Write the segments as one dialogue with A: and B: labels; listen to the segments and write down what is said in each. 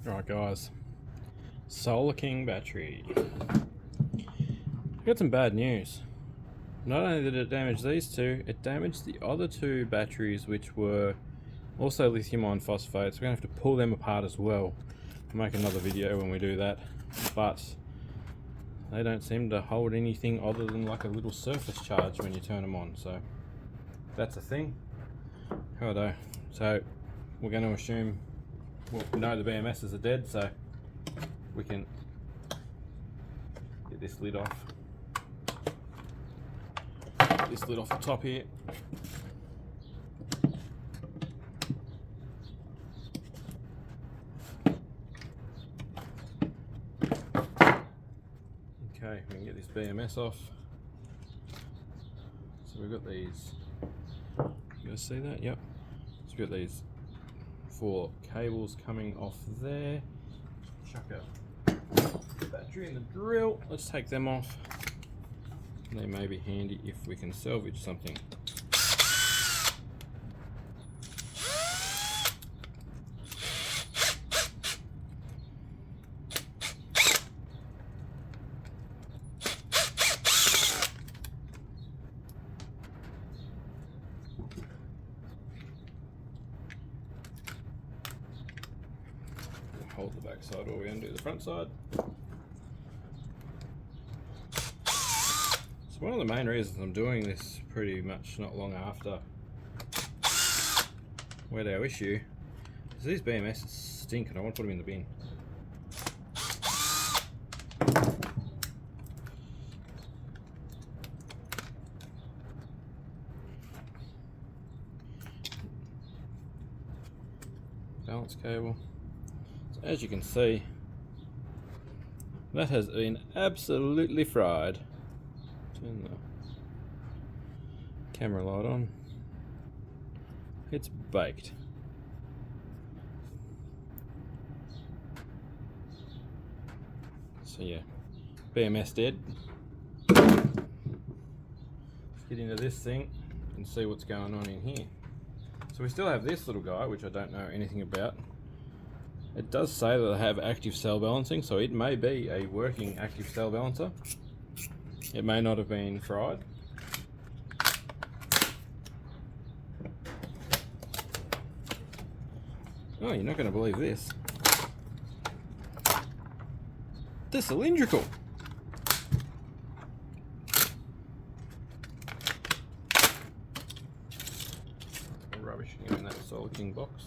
A: Alright guys, Solar King battery. I got some bad news. Not only did it damage these two, it damaged the other two batteries, which were also lithium iron phosphate. So we're going to have to pull them apart as well. I'll make another video when we do that, but they don't seem to hold anything other than like a little surface charge when you turn them on, so that's a thing. Righto, so we're going to assume, well, we know the BMSs are dead, so we can get this lid off. Get this lid off the top here. Okay, we can get this BMS off. So we've got these, you guys see that? Yep. So we've got these 4 cables coming off there. Chuck a battery in the drill. Let's take them off. They may be handy if we can salvage something. Hold the back side, or we're going to do the front side. So one of the main reasons I'm doing this pretty much not long after we had our issue is these BMS stink and I want to put them in the bin. Balance cable. As you can see, that has been absolutely fried. Turn the camera light on. It's baked. So yeah, BMS dead. Let's get into this thing and see what's going on in here. So we still have this little guy, which I don't know anything about. It does say that they have active cell balancing, so it may be a working active cell balancer. It may not have been fried. Oh, you're not going to believe this. The cylindrical. Rubbish in that Solar King box.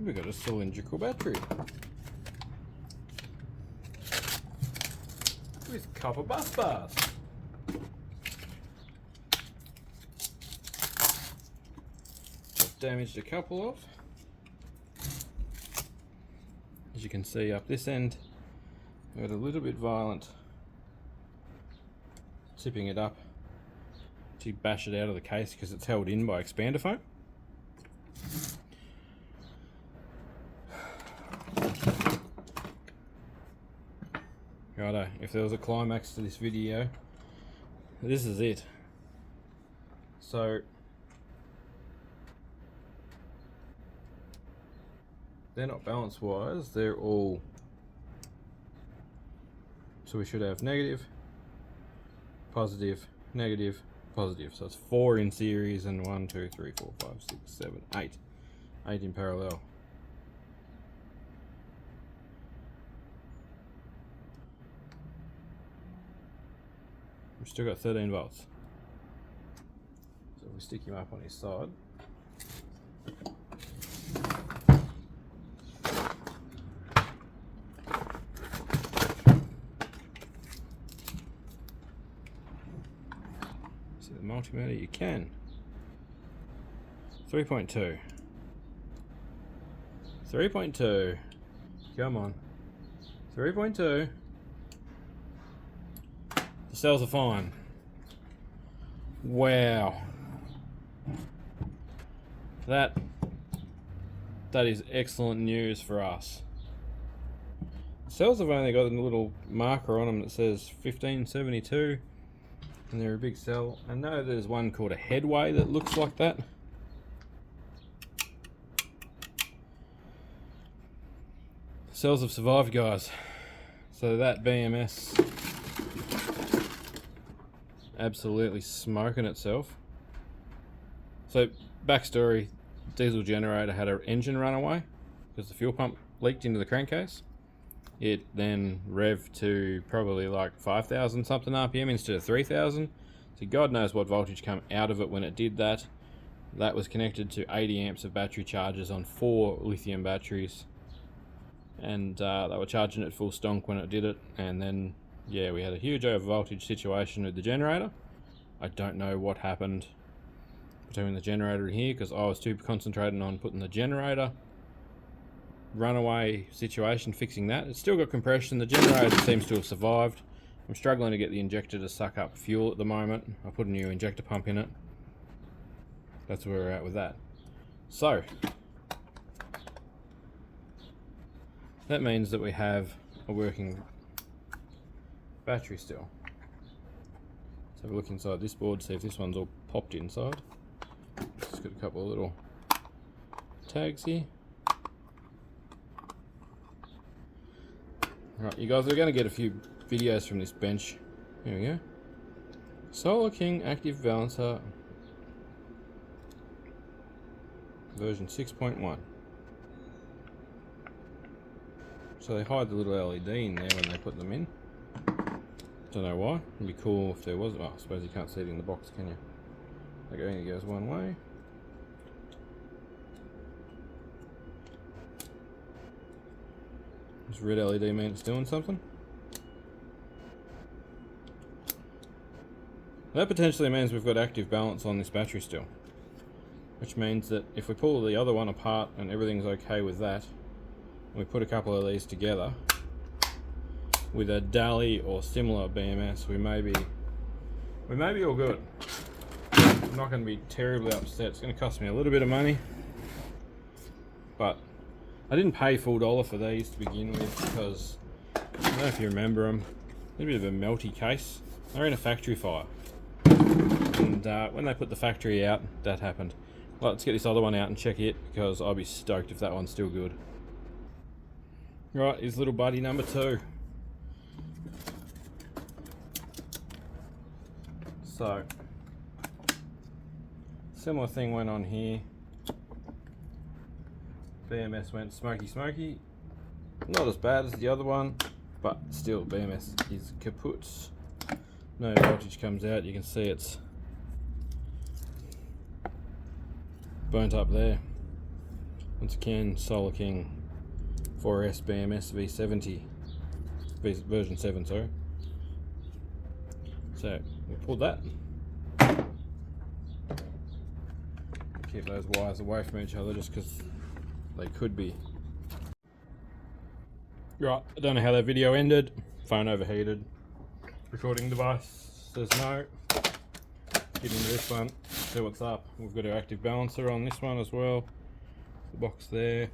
A: We've got a cylindrical battery with copper bus bars. Just damaged a couple of. As you can see up this end, we've got a little bit violent tipping it up to bash it out of the case because it's held in by expander foam. Righto, if there was a climax to this video, this is it. So they're not balance wise, they're all, so we should have negative, positive, negative, positive. So it's 4 in series and 1, 2, 3, 4, 5, 6, 7, 8. 8 in parallel. We've still got 13 volts. So if we stick him up on his side. See the multimeter? You can. 3.2. 3.2. Come on. 3.2. The cells are fine. Wow. That is excellent news for us. Cells have only got a little marker on them that says 1572, and they're a big cell. I know there's one called a headway that looks like that. Cells have survived, guys. So that BMS absolutely smoking itself. So backstory, diesel generator had an engine runaway because the fuel pump leaked into the crankcase. It then revved to probably like 5,000 something RPM instead of 3,000. So God knows what voltage came out of it when it did that. That was connected to 80 amps of battery charges on 4 lithium batteries. And they were charging it full stonk when it did it. And then, yeah, we had a huge over voltage situation with the generator. I don't know what happened between the generator and here because I was too concentrated on putting the generator runaway situation, fixing that. It's still got compression. The generator seems to have survived. I'm struggling to get the injector to suck up fuel at the moment. I put a new injector pump in it. That's where we're at with that. So that means that we have a working battery still. Let's have a look inside this board, see if this one's all popped inside. It's got a couple of little tags here. Right, you guys are going to get a few videos from this bench. Here we go. Solar King Active Balancer version 6.1. So they hide the little LED in there when they put them in. Don't know why. It'd be cool if there was. Oh, I suppose you can't see it in the box, can you? It only goes one way. This red LED means it's doing something. That potentially means we've got active balance on this battery still. Which means that if we pull the other one apart and everything's okay with that, and we put a couple of these together with a DALI or similar BMS, we may be all good. I'm not going to be terribly upset. It's going to cost me a little bit of money, but I didn't pay full dollar for these to begin with because I don't know if you remember them. They're a bit of a melty case. They're in a factory fire, and when they put the factory out, that happened. Well, let's get this other one out and check it because I'll be stoked if that one's still good. Right, here's little buddy number 2. So, similar thing went on here. BMS went smoky smoky. Not as bad as the other one, but still BMS is kaput. No voltage comes out. You can see it's burnt up there. Once again, Solar King 4S BMS V70 version 7, sorry. So we'll pull that. Keep those wires away from each other just because they could be. Right, I don't know how that video ended. Phone overheated. Recording device says no. Get into this one, see what's up. We've got our active balancer on this one as well. The box there.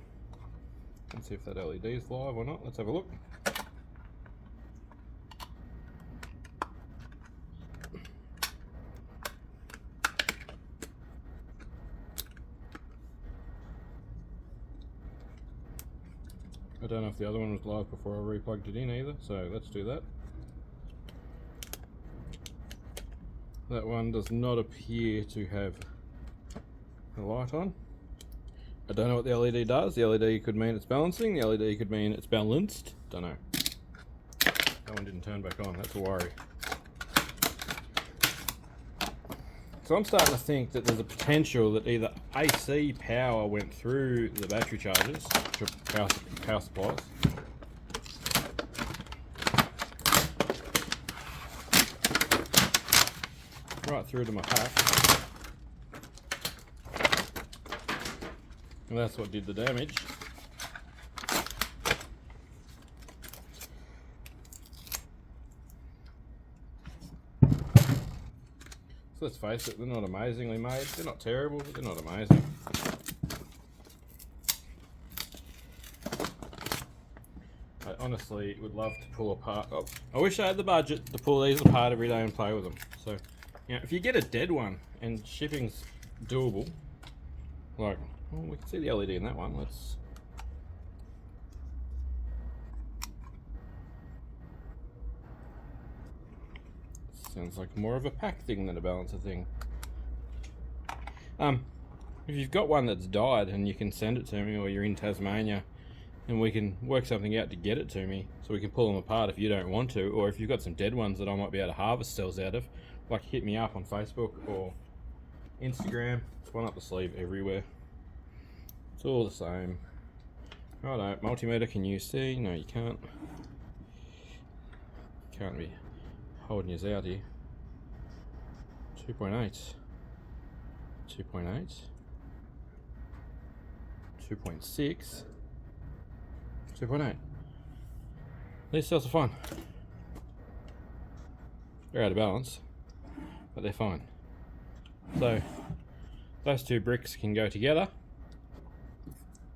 A: Let's see if that LED is live or not. Let's have a look. I don't know if the other one was live before I replugged it in either, so let's do that. That one does not appear to have a light on. I don't know what the LED does. The LED could mean it's balancing, the LED could mean it's balanced. Don't know. That one didn't turn back on, that's a worry. So I'm starting to think that there's a potential that either AC power went through the battery chargers, power supplies, right through to my pack, and that's what did the damage. So let's face it, they're not amazingly made. They're not terrible, but they're not amazing. I honestly would love to pull apart. Oh, I wish I had the budget to pull these apart every day and play with them. So, you know, if you get a dead one and shipping's doable, like, well, we can see the LED in that one. Let's. Sounds like more of a pack thing than a balancer thing. If you've got one that's died and you can send it to me, or you're in Tasmania, and we can work something out to get it to me, so we can pull them apart if you don't want to, or if you've got some dead ones that I might be able to harvest cells out of, like hit me up on Facebook or Instagram. It's one up the sleeve everywhere. It's all the same. Righto, multimeter, can you see? No, you can't. Can't be holding yours out here. 2.8. 2.8. 2.6. 2.8. These cells are fine. They're out of balance, but they're fine. So those two bricks can go together,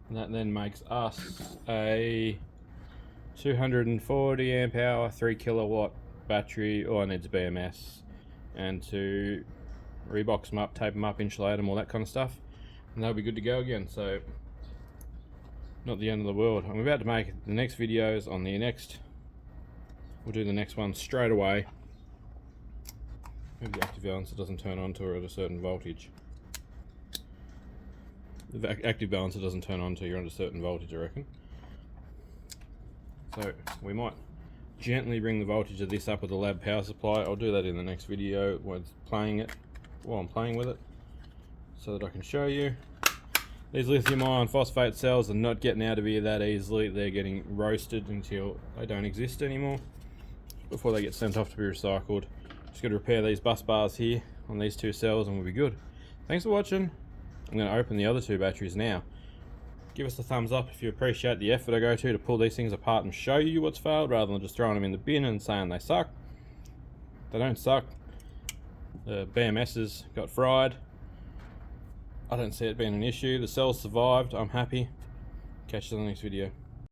A: and that then makes us a 240 amp hour, 3 kilowatt battery. All I need is BMS, and to rebox them up, tape them up, insulate them, all that kind of stuff, and they'll be good to go again. So not the end of the world. I'm about to make the next videos on the next. We'll do the next one straight away. Maybe the active balancer doesn't turn on to at a certain voltage. The active balancer doesn't turn on till you're under a certain voltage, I reckon. So we might gently bring the voltage of this up with the lab power supply. I'll do that in the next video while I'm playing with it, so that I can show you. These lithium iron phosphate cells are not getting out of here that easily. They're getting roasted until they don't exist anymore before they get sent off to be recycled. Just got to repair these bus bars here on these two cells and we'll be good. Thanks for watching. I'm going to open the other two batteries now. Give us a thumbs up if you appreciate the effort I go to pull these things apart and show you what's failed, rather than just throwing them in the bin and saying they suck. They don't suck. The BMS's got fried. I don't see it being an issue. The cells survived. I'm happy. Catch you in the next video.